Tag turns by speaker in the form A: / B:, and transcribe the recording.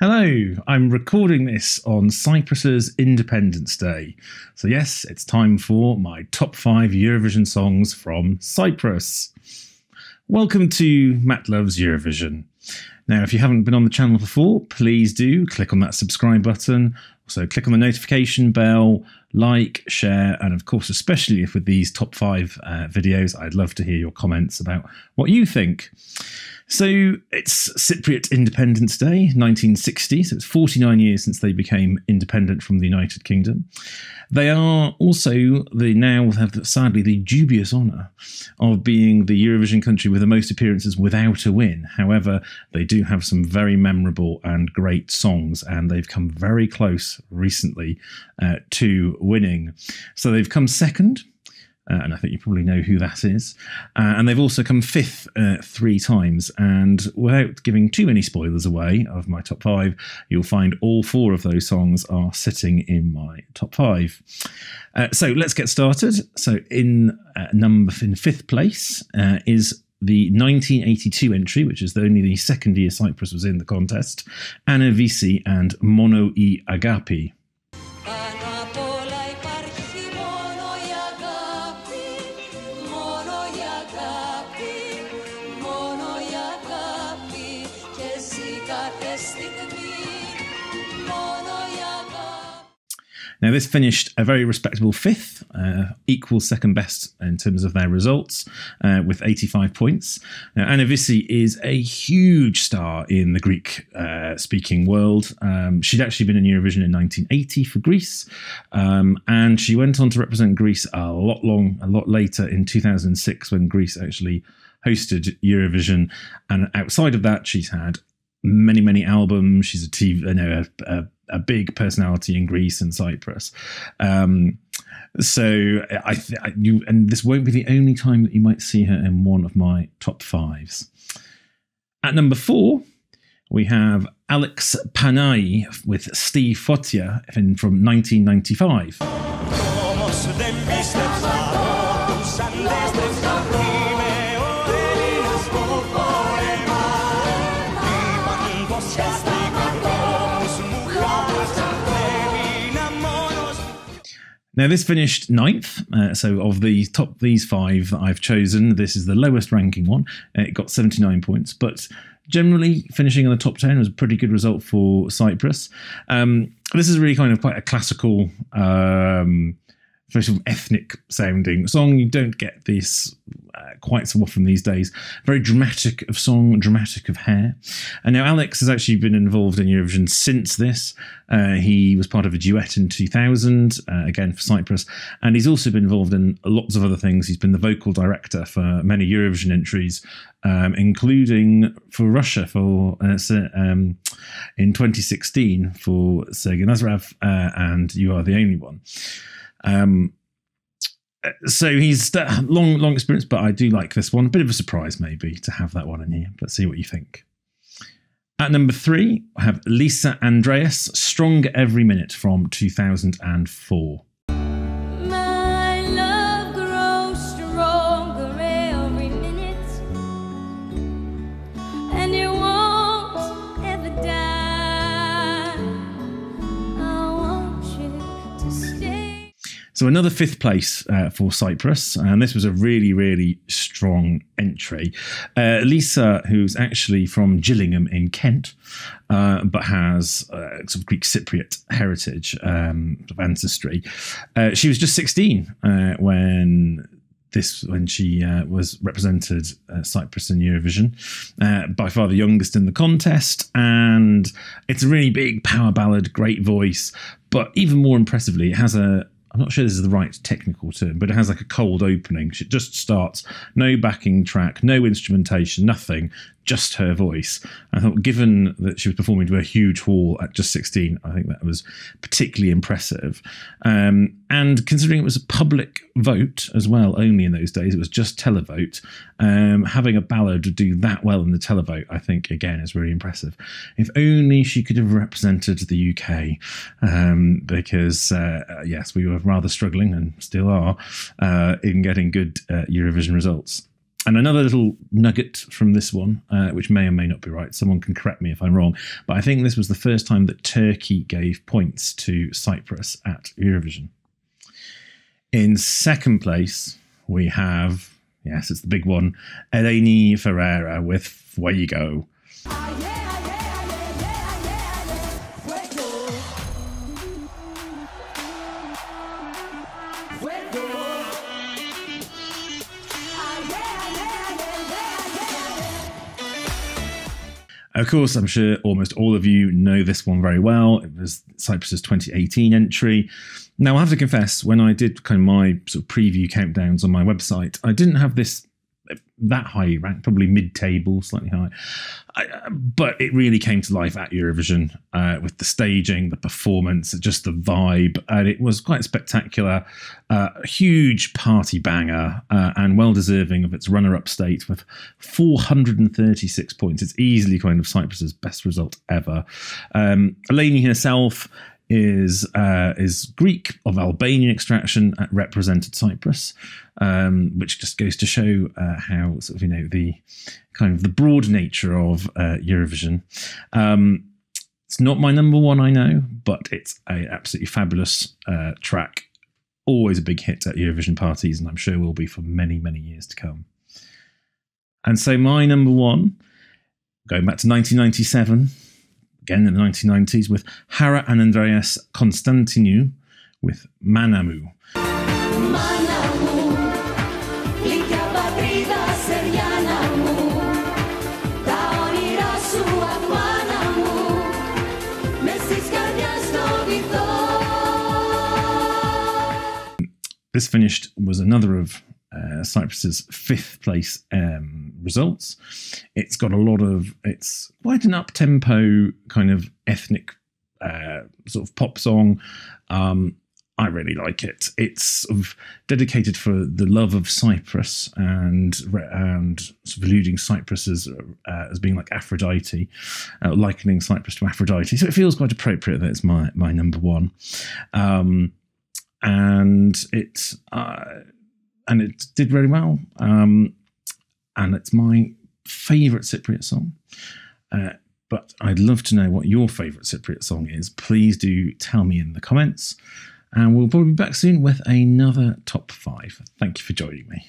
A: Hello, I'm recording this on Cyprus's Independence Day. So yes, it's time for my top 5 Eurovision songs from Cyprus. Welcome to Matt Loves Eurovision. Now, if you haven't been on the channel before, please do click on that subscribe button. Also, click on the notification bell, like, share, and of course, especially if with these top 5 videos, I'd love to hear your comments about what you think. So it's Cypriot Independence Day, 1960, so it's 49 years since they became independent from the United Kingdom. They are also, they now have sadly the dubious honour of being the Eurovision country with the most appearances without a win. However, they do have some very memorable and great songs, and they've come very close recently to winning. So they've come second. And I think you probably know who that is. And they've also come 5th 3 times. And without giving too many spoilers away of my top 5, you'll find all 4 of those songs are sitting in my top 5. So let's get started. So in 5th place is the 1982 entry, which is only the second year Cyprus was in the contest, Vissi and Mono I Agapi. Now, this finished a very respectable 5th, equal second best in terms of their results, with 85 points. Now, Vissi is a huge star in the Greek-speaking world. She'd actually been in Eurovision in 1980 for Greece, and she went on to represent Greece a lot later in 2006 when Greece actually hosted Eurovision. And outside of that, she's had many albums. She's a big personality in Greece and Cyprus. So and this won't be the only time that you might see her in one of my top 5s. At number 4, we have Alex Pani with Steve Fotia from 1995. Now, this finished 9th, so of the these 5 that I've chosen, this is the lowest ranking one. It got 79 points, but generally finishing in the top 10 was a pretty good result for Cyprus. This is really kind of quite a classical, very sort of ethnic-sounding song. You don't get this quite so often these days. Very dramatic of song, dramatic of hair. And now Alex has actually been involved in Eurovision since this. He was part of a duet in 2000, again for Cyprus. And he's also been involved in lots of other things. He's been the vocal director for many Eurovision entries, including for Russia in 2016 for Sergei Nazarov and You Are the Only One. So he's long experience, but I do like this one. A bit of a surprise maybe to have that one in here. Let's see what you think. At number 3, I have Lisa Andreas, Stronger Every Minute from 2004.
B: My love grows stronger every minute, and it won't ever die. I want you to stay.
A: So another 5th place for Cyprus, and this was a really strong entry. Lisa, who's actually from Gillingham in Kent, but has sort of Greek Cypriot heritage of ancestry. She was just 16 when she was represented Cyprus in Eurovision, by far the youngest in the contest, and it's a really big power ballad, great voice, but even more impressively, it has I'm not sure this is the right technical term, but it has like a cold opening. It just starts, no backing track, no instrumentation, nothing, just her voice. I thought, given that she was performing to a huge hall at just 16, I think that was particularly impressive. And considering it was a public vote as well, only in those days, it was just televote, having a ballad do that well in the televote, I think, again, is really impressive. If only she could have represented the UK, because, yes, we were rather struggling, and still are, in getting good Eurovision results. And another little nugget from this one, which may or may not be right, someone can correct me if I'm wrong, but I think this was the first time that Turkey gave points to Cyprus at Eurovision. In second place, we have, yes, it's the big one, Eleni Ferreira with Fuego. Of course, I'm sure almost all of you know this one very well. It was Cyprus's 2018 entry. Now, I have to confess, when I did kind of my sort of preview countdowns on my website, I didn't have this that high ranked, probably mid-table, slightly high. But it really came to life at Eurovision with the staging, the performance, just the vibe, and it was quite spectacular. A huge party banger and well-deserving of its runner-up state with 436 points. It's easily kind of Cyprus's best result ever. Eleni herself is Greek of Albanian extraction, represented Cyprus, which just goes to show how sort of, you know, the kind of the broad nature of Eurovision. It's not my number one, I know, but it's a absolutely fabulous track. Always a big hit at Eurovision parties, and I'm sure will be for many, many years to come. And so my number one, going back to 1997, again in the 1990s, with Hara and Andras Constantinou with Manabu. This finished was another of Cyprus's fifth place results. It's got a lot of, it's quite an up-tempo kind of ethnic sort of pop song. I really like it. It's sort of dedicated for the love of Cyprus and sort of alluding Cyprus as being like Aphrodite, likening Cyprus to Aphrodite. So it feels quite appropriate that it's my number one. And it did very well, and it's my favourite Cypriot song. But I'd love to know what your favourite Cypriot song is. Please do tell me in the comments, and we'll probably be back soon with another top 5. Thank you for joining me.